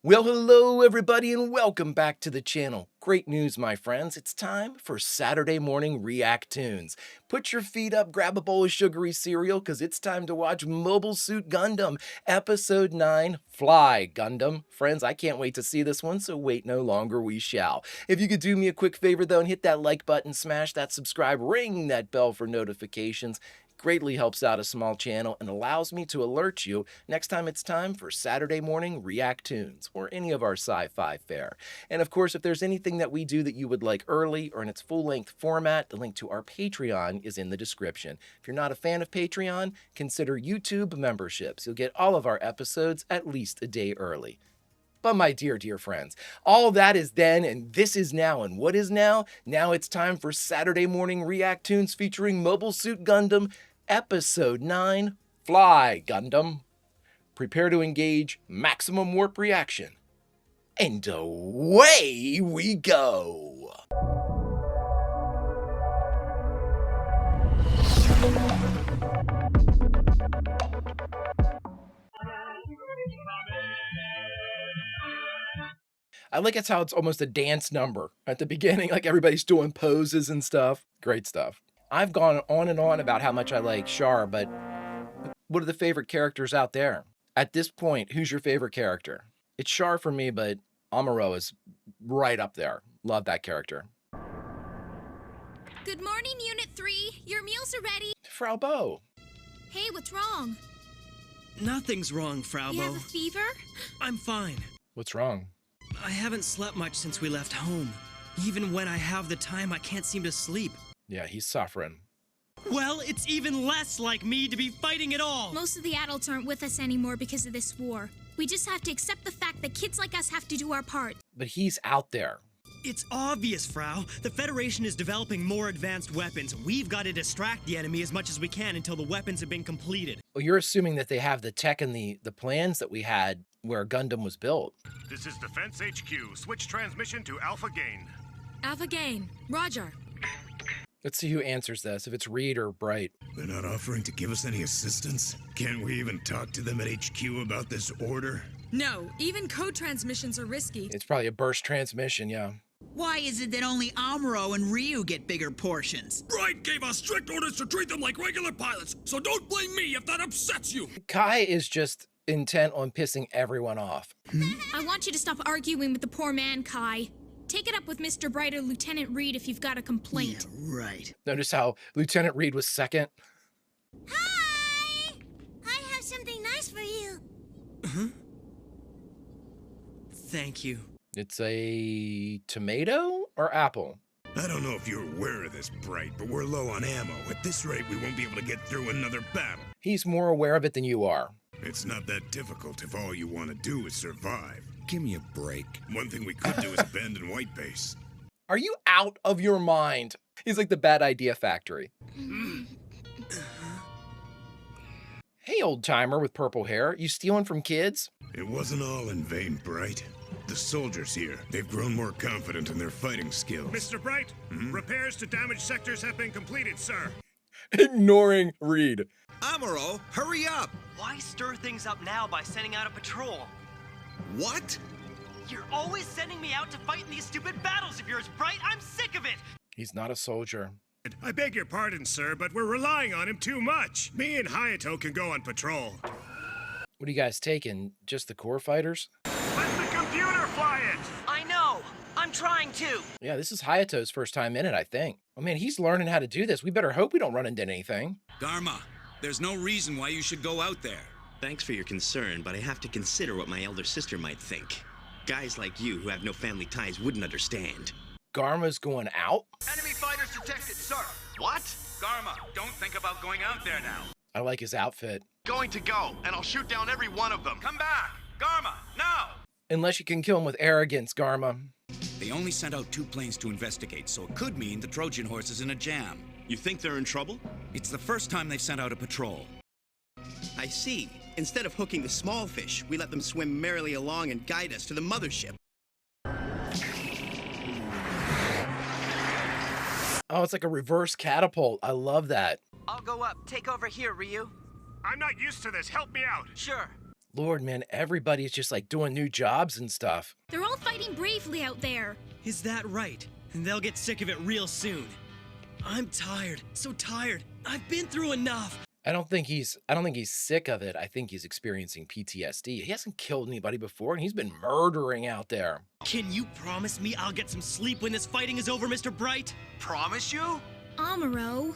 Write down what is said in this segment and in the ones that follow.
Well, hello everybody and welcome back to the channel. Great news, my friends. It's time for Saturday Morning React-Toons. Put your feet up, grab a bowl of sugary cereal, because it's time to watch Mobile Suit Gundam, Episode 9, Fly Gundam. Friends, I can't wait to see this one, so wait no longer, we shall. If you could do me a quick favor though and hit that like button, smash that subscribe, ring that bell for notifications. Greatly helps out a small channel and allows me to alert you next time it's time for Saturday Morning React-Toons or any of our sci-fi fare. And of course, if there's anything that we do that you would like early or in its full-length format, the link to our Patreon is in the description. If you're not a fan of Patreon, consider YouTube memberships. You'll get all of our episodes at least a day early. But my dear friends, all that is then and this is now. And what is now? Now it's time for Saturday Morning React-Toons featuring Mobile Suit Gundam, Episode 9, Fly Gundam. Prepare to engage maximum warp reaction. And away we go! I like it's how it's almost a dance number at the beginning, like everybody's doing poses and stuff. Great stuff. I've gone on and on about how much I like Char, but what are the favorite characters out there? At this point, who's your favorite character? It's Char for me, but Amuro is right up there. Love that character. Good morning, Unit 3. Your meals are ready. Frau Bo. Hey, what's wrong? Nothing's wrong, Frau You Bo. have a fever? I'm fine. What's wrong? I haven't slept much since we left home. Even when I have the time, I can't seem to sleep. Yeah, he's suffering. Well, it's even less like me to be fighting at all. Most of the adults aren't with us anymore because of this war. We just have to accept the fact that kids like us have to do our part. But he's out there. It's obvious, Frau. The Federation is developing more advanced weapons. We've got to distract the enemy as much as we can until the weapons have been completed. Well, you're assuming that they have the tech and the plans that we had where Gundam was built. This is Defense HQ. Switch transmission to Alpha Gain. Alpha Gain. Roger. Let's see who answers this, if it's Reed or Bright. They're not offering to give us any assistance? Can't we even talk to them at HQ about this order? No, even code transmissions are risky. It's probably a burst transmission, yeah. Why is it that only Amuro and Ryu get bigger portions? Bright gave us strict orders to treat them like regular pilots, so don't blame me if that upsets you. Kai is just intent on pissing everyone off. I want you to stop arguing with the poor man, Kai. Take it up with Mr. Bright or Lieutenant Reed if you've got a complaint. Yeah, right. Notice how Lieutenant Reed was second. Hi! I have something nice for you. Huh? Thank you. It's a tomato or apple? I don't know if you're aware of this, Bright, but we're low on ammo. At this rate, we won't be able to get through another battle. He's more aware of it than you are. It's not that difficult if all you want to do is survive. Give me a break. One thing we could do is abandon White Base. Are you out of your mind? He's like the bad idea factory. Hey, old timer with purple hair. You stealing from kids? It wasn't all in vain, Bright. The soldiers here, they've grown more confident in their fighting skills. Mr. Bright, repairs to damaged sectors have been completed, sir. Ignoring Reed. Amuro, hurry up! Why stir things up now by sending out a patrol? What? You're always sending me out to fight in these stupid battles of yours, Bright! I'm sick of it! He's not a soldier. I beg your pardon, sir, but we're relying on him too much. Me and Hayato can go on patrol. What are you guys taking? Just the core fighters? Let the computer fly it! I know! I'm trying to! Yeah, this is Hayato's first time in it, I think. Oh man, he's learning how to do this. We better hope we don't run into anything. Dharma, there's no reason why you should go out there. Thanks for your concern, but I have to consider what my elder sister might think. Guys like you who have no family ties wouldn't understand. Garma's going out? Enemy fighters detected, sir. What? Garma, don't think about going out there now. I like his outfit. Going to go, and I'll shoot down every one of them. Come back! Garma, now! Unless you can kill him with arrogance, Garma. They only sent out 2 planes to investigate, so it could mean the Trojan horse is in a jam. You think they're in trouble? It's the first time they've sent out a patrol. I see. Instead of hooking the small fish, we let them swim merrily along and guide us to the mothership. Oh, it's like a reverse catapult. I love that. I'll go up. Take over here, Ryu. I'm not used to this. Help me out. Sure. Lord, man, everybody's just like doing new jobs and stuff. They're all fighting bravely out there. Is that right? And they'll get sick of it real soon. I'm tired, so tired. I've been through enough. I don't think he's sick of it. I think he's experiencing PTSD. He hasn't killed anybody before, and he's been murdering out there. Can you promise me I'll get some sleep when this fighting is over, Mr. Bright? Promise you? Amuro.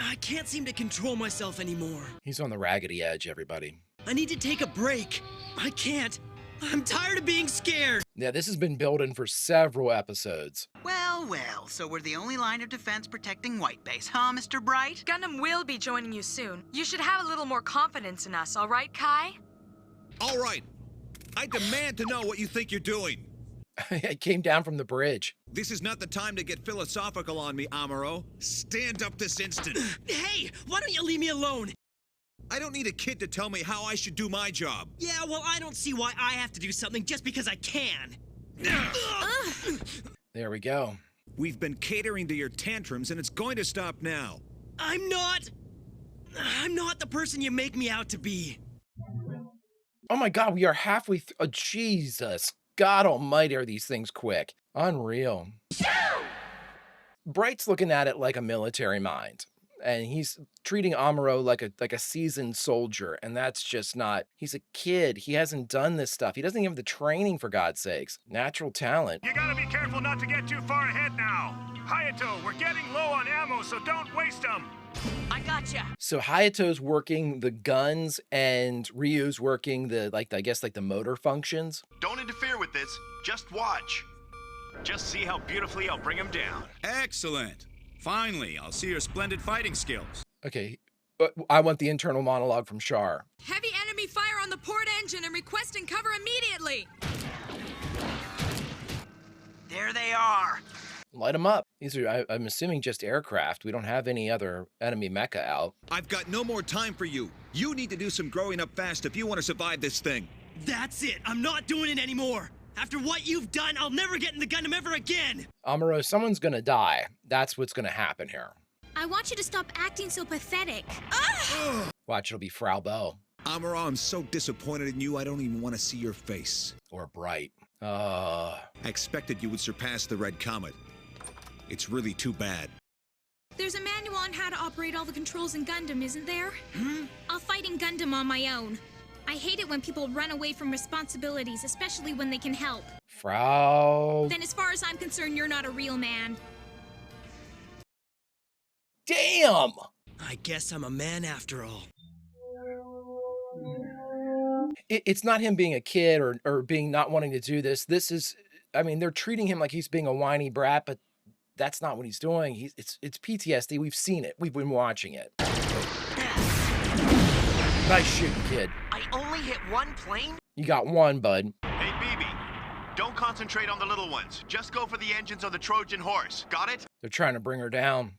I can't seem to control myself anymore. He's on the raggedy edge, everybody. I need to take a break. I can't. I'm tired of being scared. Yeah, this has been building for several episodes. Well, well, so we're the only line of defense protecting White Base, huh, Mr. Bright? Gundam will be joining you soon. You should have a little more confidence in us, all right, Kai? All right. I demand to know what you think you're doing. I came down from the bridge. This is not the time to get philosophical on me, Amuro. Stand up this instant. Hey, why don't you leave me alone? I don't need a kid to tell me how I should do my job. Yeah, well, I don't see why I have to do something just because I can. There we go. We've been catering to your tantrums, and it's going to stop now. I'm not the person you make me out to be. Oh my God, we are halfway through. Oh, Jesus. God almighty, are these things quick. Unreal. Bright's looking at it like a military mind. And he's treating Amuro like a seasoned soldier, and that's just not. He's a kid. He hasn't done this stuff. He doesn't even have the training, for God's sakes. Natural talent. You gotta be careful not to get too far ahead now. Hayato, we're getting low on ammo, so don't waste them. I gotcha. So Hayato's working the guns, and Ryu's working the I guess the motor functions. Don't interfere with this. Just watch. Just see how beautifully I'll bring him down. Excellent. Finally, I'll see your splendid fighting skills. Okay, but I want the internal monologue from Char. Heavy enemy fire on the port engine and requesting cover immediately. There they are. Light them up. These are, I'm assuming, just aircraft. We don't have any other enemy mecha out. I've got no more time for you. You need to do some growing up fast if you want to survive this thing. That's it. I'm not doing it anymore. After what you've done, I'll never get in the Gundam ever again. Amuro, someone's gonna die. That's what's gonna happen here. I want you to stop acting so pathetic. Watch, it'll be Frau Bo. Amuro, I'm so disappointed in you, I don't even want to see your face. Or Bright. I expected you would surpass the Red Comet. It's really too bad. There's a manual on how to operate all the controls in Gundam, isn't there? I'll fight in Gundam on my own. I hate it when people run away from responsibilities, especially when they can help. Frau. Then as far as I'm concerned, you're not a real man. Damn! I guess I'm a man after all. It's not him being a kid or being not wanting to do this. This is, I mean, they're treating him like he's being a whiny brat, but that's not what he's doing. It's PTSD. We've seen it. We've been watching it. Nice shooting, kid. I only hit one plane? You got one, bud. Hey, BB, don't concentrate on the little ones. Just go for the engines of the Trojan horse. Got it? They're trying to bring her down.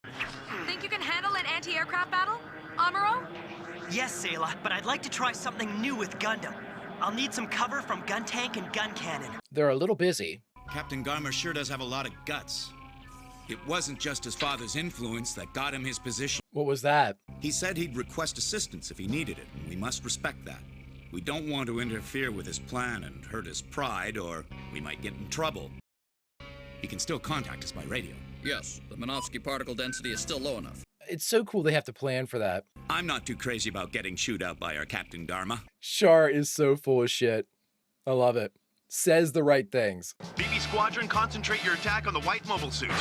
Think you can handle an anti-aircraft battle, Amuro? Yes, Sayla, but I'd like to try something new with Gundam. I'll need some cover from gun tank and gun cannon. They're a little busy. Captain Garmer sure does have a lot of guts. It wasn't just his father's influence that got him his position. What was that? He said he'd request assistance if he needed it, and we must respect that. We don't want to interfere with his plan and hurt his pride, or we might get in trouble. He can still contact us by radio. Yes, the Minovsky particle density is still low enough. It's so cool they have to plan for that. I'm not too crazy about getting chewed out by our Captain Dharma. Char is so full of shit. I love it. Says the right things. BB Squadron, concentrate your attack on the white mobile suit.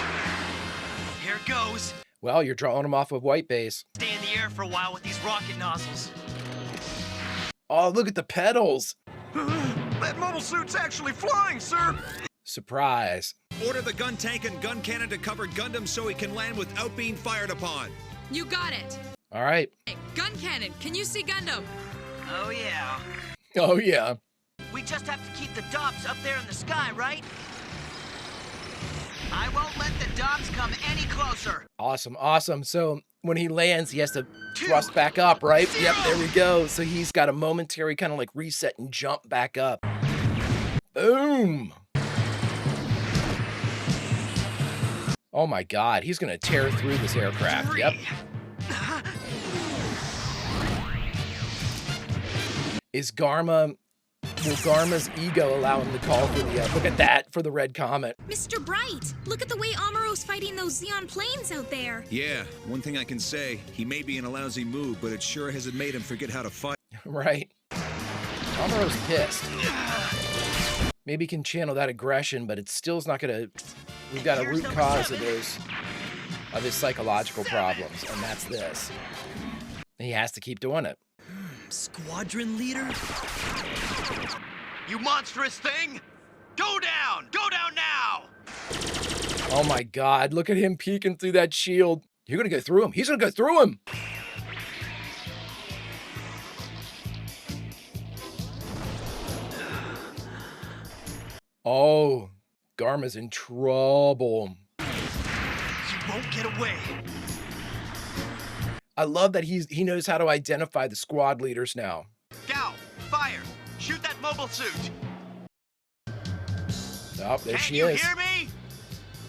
Here goes. Well, you're drawing them off of White Base. Stay in the air for a while with these rocket nozzles. Oh, look at the pedals. That mobile suit's actually flying, sir. Surprise. Order the gun tank and gun cannon to cover Gundam so he can land without being fired upon. You got it. All right. Hey, gun cannon, can you see Gundam? Oh, yeah. Oh, yeah. We just have to keep the Dobbs up there in the sky, right? I won't let the Dobbs come any closer. Awesome, awesome. So when he lands, he has to thrust back up, right? Yep, there we go. So he's got a momentary kind of like reset and jump back up. Boom. Oh my God, he's gonna tear through this aircraft. Yep. Is Garma... Will Garma's ego allow him to call for the... look at that, for the red comet. Mr. Bright, look at the way Amuro's fighting those Xeon planes out there. Yeah, one thing I can say, he may be in a lousy mood, but it sure hasn't made him forget how to fight. Right. Amuro's pissed. Maybe he can channel that aggression, but it still's not gonna... We've got a root cause of his psychological problems, and that's this. He has to keep doing it. Squadron leader? You monstrous thing! Go down! Go down now! Oh my god, look at him peeking through that shield. You're gonna go through him. He's gonna go through him! Oh, Garma's in trouble. You won't get away. I love that he knows how to identify the squad leaders now. Gal, fire! Shoot that mobile suit! Oh, there she Can you is. hear me?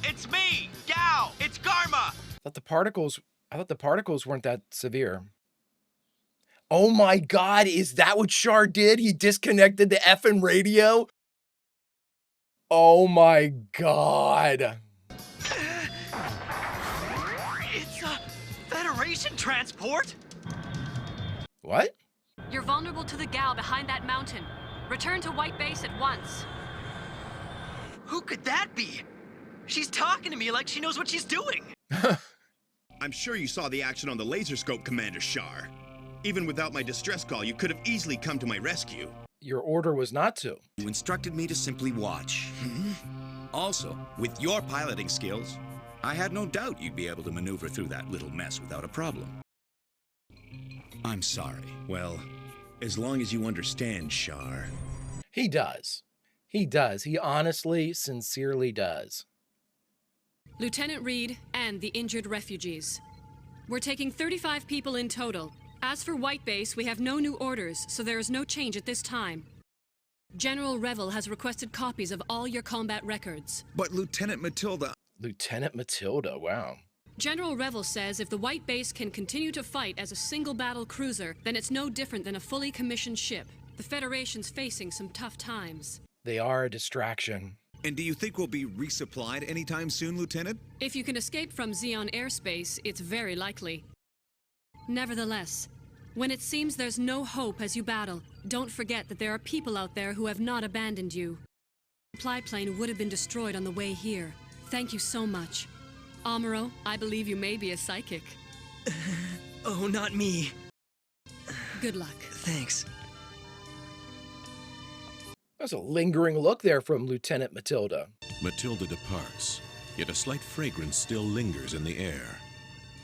It's me, Gal! It's Garma! I thought the particles weren't that severe. Oh my god, is that what Char did? He disconnected the effing radio? Oh my god. It's a Federation transport? What? You're vulnerable to the gal behind that mountain. Return to White Base at once. Who could that be? She's talking to me like she knows what she's doing. I'm sure you saw the action on the laser scope, Commander Shar. Even without my distress call, you could have easily come to my rescue. Your order was not to. You instructed me to simply watch. Also, with your piloting skills, I had no doubt you'd be able to maneuver through that little mess without a problem. I'm sorry. Well, as long as you understand, Shar. He does. He does. He honestly, sincerely does. Lieutenant Reed and the injured refugees. We're taking 35 people in total. As for White Base, we have no new orders, so there is no change at this time. General Revel has requested copies of all your combat records. But Lieutenant Matilda... Lieutenant Matilda, wow. General Revel says if the White Base can continue to fight as a single battle cruiser, then it's no different than a fully commissioned ship. The Federation's facing some tough times. They are a distraction. And do you think we'll be resupplied anytime soon, Lieutenant? If you can escape from Xeon airspace, it's very likely. Nevertheless, when it seems there's no hope as you battle, don't forget that there are people out there who have not abandoned you. The supply plane would have been destroyed on the way here. Thank you so much. Amuro, I believe you may be a psychic. Oh, not me. Good luck. Thanks. There's a lingering look there from Lieutenant Matilda. Matilda departs, yet a slight fragrance still lingers in the air.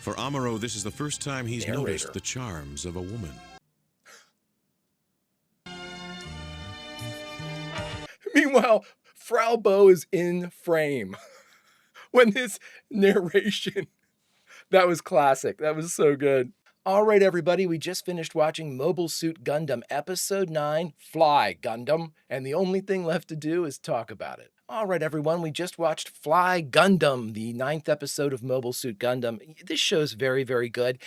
For Amuro, this is the first time he's noticed the charms of a woman. Meanwhile, Frau Bo is in frame. When this narration, that was classic. That was so good. All right, everybody, we just finished watching Mobile Suit Gundam Episode 9, Fly Gundam, and the only thing left to do is talk about it. All right, everyone, we just watched Fly Gundam, the 9th episode of Mobile Suit Gundam. This show's very, very good.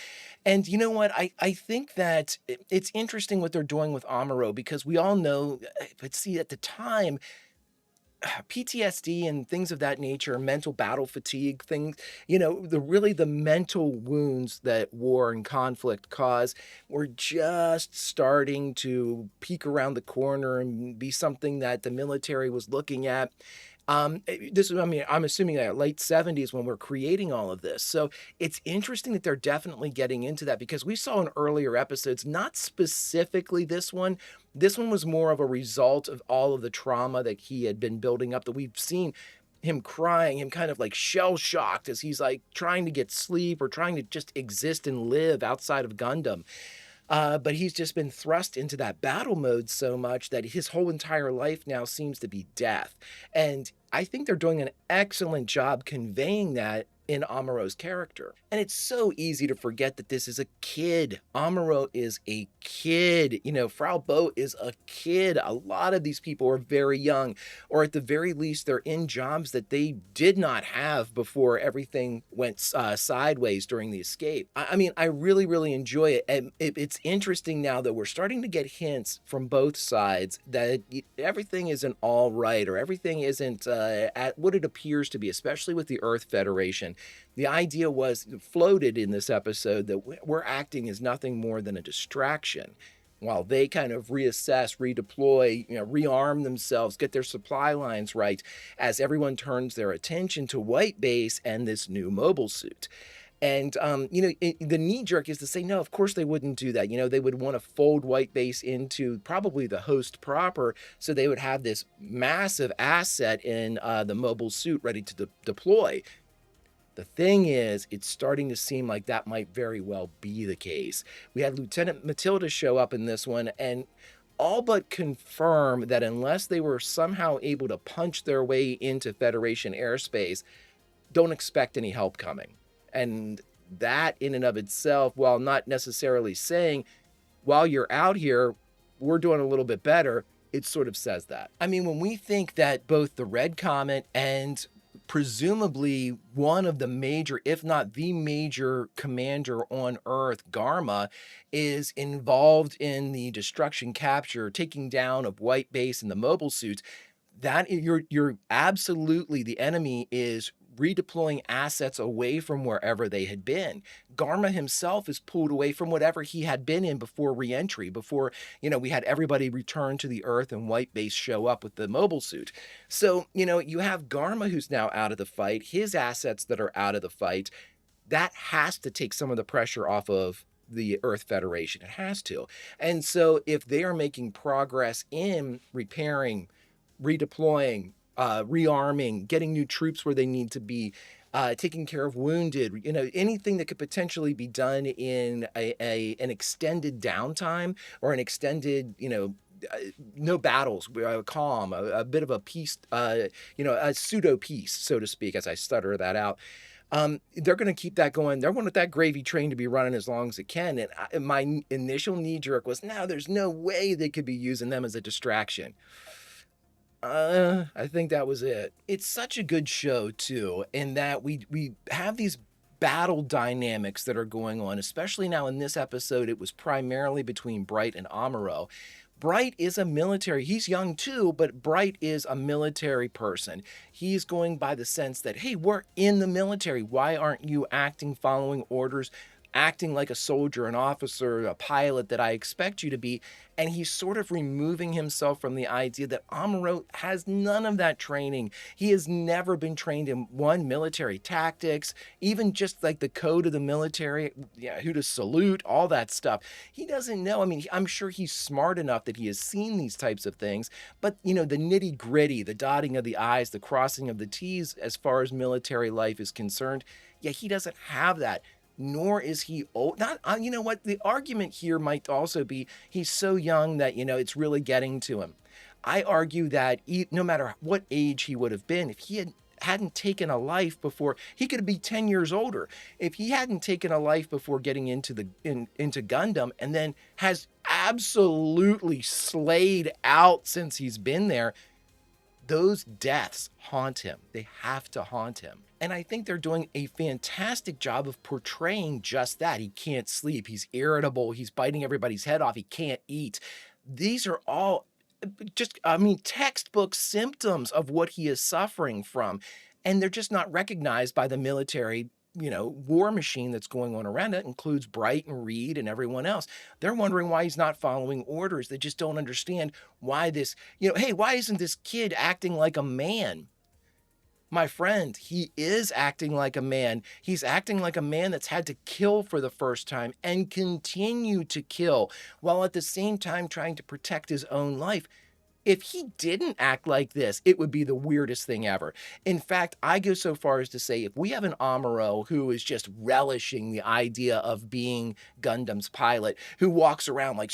And you know what? I think that it's interesting what they're doing with Amuro, because we all know, but see, at the time, PTSD and things of that nature, mental battle fatigue, things, you know, the mental wounds that war and conflict cause were just starting to peek around the corner and be something that the military was looking at. I'm assuming that late 70s when we're creating all of this. So it's interesting that they're definitely getting into that, because we saw in earlier episodes, not specifically this one. This one was more of a result of all of the trauma that he had been building up, that we've seen him crying, him kind of like shell-shocked as he's like trying to get sleep or trying to just exist and live outside of Gundam. But he's just been thrust into that battle mode so much that his whole entire life now seems to be death. And I think they're doing an excellent job conveying that in Amuro's character. And it's so easy to forget that this is a kid. Amuro is a kid. You know, Frau Bo is a kid. A lot of these people are very young, or at the very least, they're in jobs that they did not have before everything went sideways during the escape. I mean, I really, really enjoy it. And it's interesting now that we're starting to get hints from both sides that everything isn't all right, or everything isn't at what it appears to be, especially with the Earth Federation. The idea was floated in this episode that we're acting as nothing more than a distraction while they kind of reassess, redeploy, rearm themselves, get their supply lines right, as everyone turns their attention to White Base and this new mobile suit. And, the knee jerk is to say, no, of course they wouldn't do that. They would want to fold White Base into probably the host proper, so they would have this massive asset in the mobile suit ready to deploy. The thing is, it's starting to seem like that might very well be the case. We had Lieutenant Matilda show up in this one and all but confirm that unless they were somehow able to punch their way into Federation airspace, don't expect any help coming. And that in and of itself, while not necessarily saying, while you're out here, we're doing a little bit better, it sort of says that. I mean, when we think that both the Red Comet and presumably one of the major, if not the major commander on Earth, Garma, is involved in the destruction, capture, taking down of White Base and the mobile suits, that you're absolutely, the enemy is redeploying assets away from wherever they had been. Garma himself is pulled away from whatever he had been in before re-entry, before, we had everybody return to the Earth and White Base show up with the mobile suit. So, you have Garma who's now out of the fight, his assets that are out of the fight. That has to take some of the pressure off of the Earth Federation. It has to. And so if they are making progress in repairing, redeploying, rearming, getting new troops where they need to be, taking care of wounded, anything that could potentially be done in an extended downtime or an extended, no battles, calm, a bit of a peace, a pseudo peace, so to speak, as I stutter that out. They're going to keep that going. They want that gravy train to be running as long as it can. And my initial knee jerk was, no, there's no way they could be using them as a distraction. I think that was it. It's such a good show, too, in that we have these battle dynamics that are going on, especially now in this episode. It was primarily between Bright and Amuro. Bright is a military, he's young too, but Bright is a military person. He's going by the sense that, hey, we're in the military. Why aren't you acting, following orders, acting like a soldier, an officer, a pilot that I expect you to be? And he's sort of removing himself from the idea that Amuro has none of that training. He has never been trained in military tactics, even just like the code of the military, who to salute, all that stuff. He doesn't know. I mean, I'm sure he's smart enough that he has seen these types of things, but the nitty gritty, the dotting of the I's, the crossing of the T's, as far as military life is concerned, he doesn't have that. Nor is he old. You know what? The argument here might also be he's so young that, it's really getting to him. I argue that no matter what age he would have been, if he hadn't taken a life before, he could be 10 years older. If he hadn't taken a life before getting into Gundam, and then has absolutely slayed out since he's been there, those deaths haunt him. They have to haunt him. And I think they're doing a fantastic job of portraying just that. He can't sleep. He's irritable. He's biting everybody's head off. He can't eat. These are all textbook symptoms of what he is suffering from. And they're just not recognized by the military, war machine that's going on around it. Includes Bright and Reed and everyone else. They're wondering why he's not following orders. They just don't understand why this, hey, why isn't this kid acting like a man? My friend, he is acting like a man. He's acting like a man that's had to kill for the first time and continue to kill, while at the same time trying to protect his own life. If he didn't act like this, it would be the weirdest thing ever. In fact, I go so far as to say if we have an Amuro who is just relishing the idea of being Gundam's pilot, who walks around like,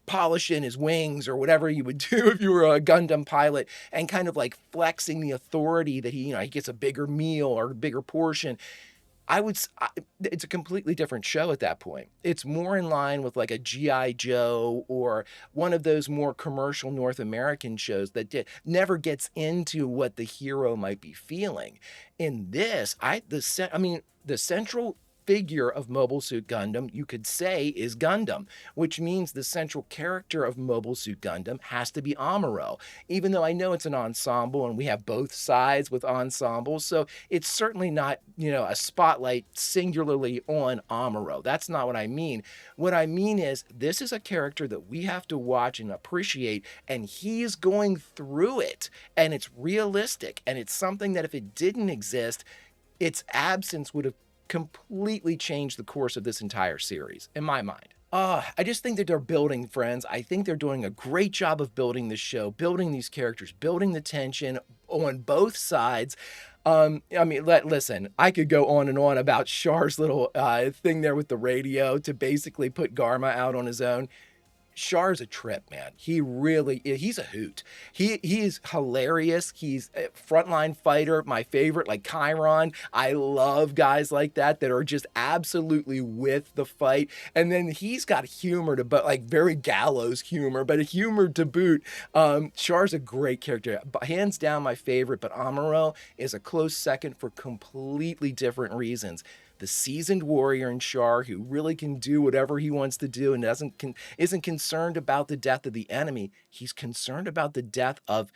polishing his wings or whatever you would do if you were a Gundam pilot, and kind of like flexing the authority that he gets a bigger meal or a bigger portion, it's a completely different show at that point. It's more in line with like a G.I. Joe or one of those more commercial North American shows that never gets into what the hero might be feeling. In this, the central figure of Mobile Suit Gundam, you could say, is Gundam, which means the central character of Mobile Suit Gundam has to be Amuro, even though I know it's an ensemble and we have both sides with ensembles, so it's certainly not, a spotlight singularly on Amuro. That's not what I mean. What I mean is this is a character that we have to watch and appreciate, and he's going through it, and it's realistic, and it's something that if it didn't exist, its absence would have completely changed the course of this entire series, in my mind. I just think that they're building, friends. I think they're doing a great job of building this show, building these characters, building the tension on both sides. Listen, I could go on and on about Char's little thing there with the radio to basically put Garma out on his own. Char's a trip, man. He's a hoot. He is hilarious. He's a frontline fighter, my favorite, like Chiron. I love guys like that are just absolutely with the fight. And then he's got humor but like very gallows humor, but a humor to boot. Char's a great character. Hands down my favorite, but Amuro is a close second for completely different reasons. The seasoned warrior in Char who really can do whatever he wants to do and isn't concerned about the death of the enemy. He's concerned about the death of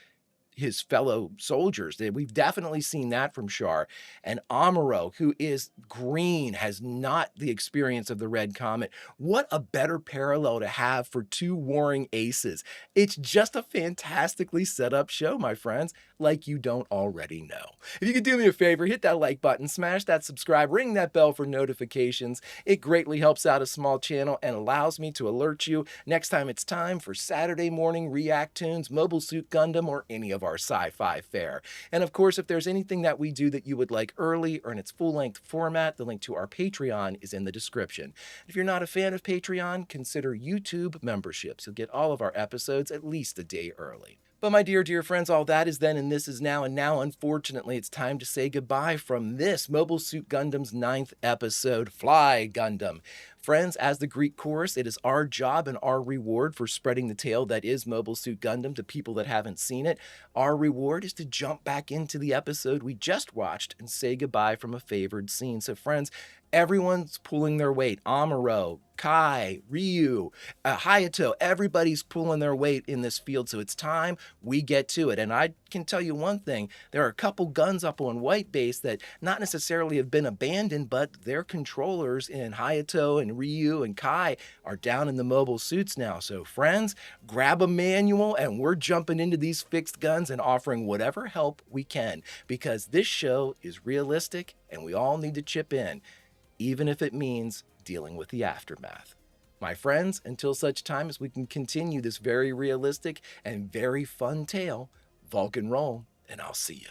his fellow soldiers. We've definitely seen that from Char. And Amuro, who is green, has not the experience of the Red Comet. What a better parallel to have for two warring aces. It's just a fantastically set up show, my friends, like you don't already know. If you could do me a favor, hit that like button, smash that subscribe, ring that bell for notifications. It greatly helps out a small channel and allows me to alert you next time it's time for Saturday Morning React-Toons, Mobile Suit Gundam, or any of our sci-fi fare. And of course, if there's anything that we do that you would like early or in its full-length format, the link to our Patreon is in the description. If you're not a fan of Patreon, consider YouTube memberships. You'll get all of our episodes at least a day early. But my dear friends, all that is then and this is now, and now unfortunately it's time to say goodbye from this Mobile Suit Gundam's 9th episode, Fly Gundam. Friends, as the Greek chorus, it is our job and our reward for spreading the tale that is Mobile Suit Gundam to people that haven't seen it. Our reward is to jump back into the episode we just watched and say goodbye from a favored scene. So friends, everyone's pulling their weight. Amuro, Kai, Ryu, Hayato, everybody's pulling their weight in this field, so it's time we get to it. And I can tell you one thing, there are a couple guns up on White Base that not necessarily have been abandoned, but their controllers in Hayato and Ryu and Kai are down in the mobile suits now. So friends, grab a manual and we're jumping into these fixed guns and offering whatever help we can, because this show is realistic and we all need to chip in, even if it means dealing with the aftermath. My friends, until such time as we can continue this very realistic and very fun tale, Vulcan roll, and I'll see you.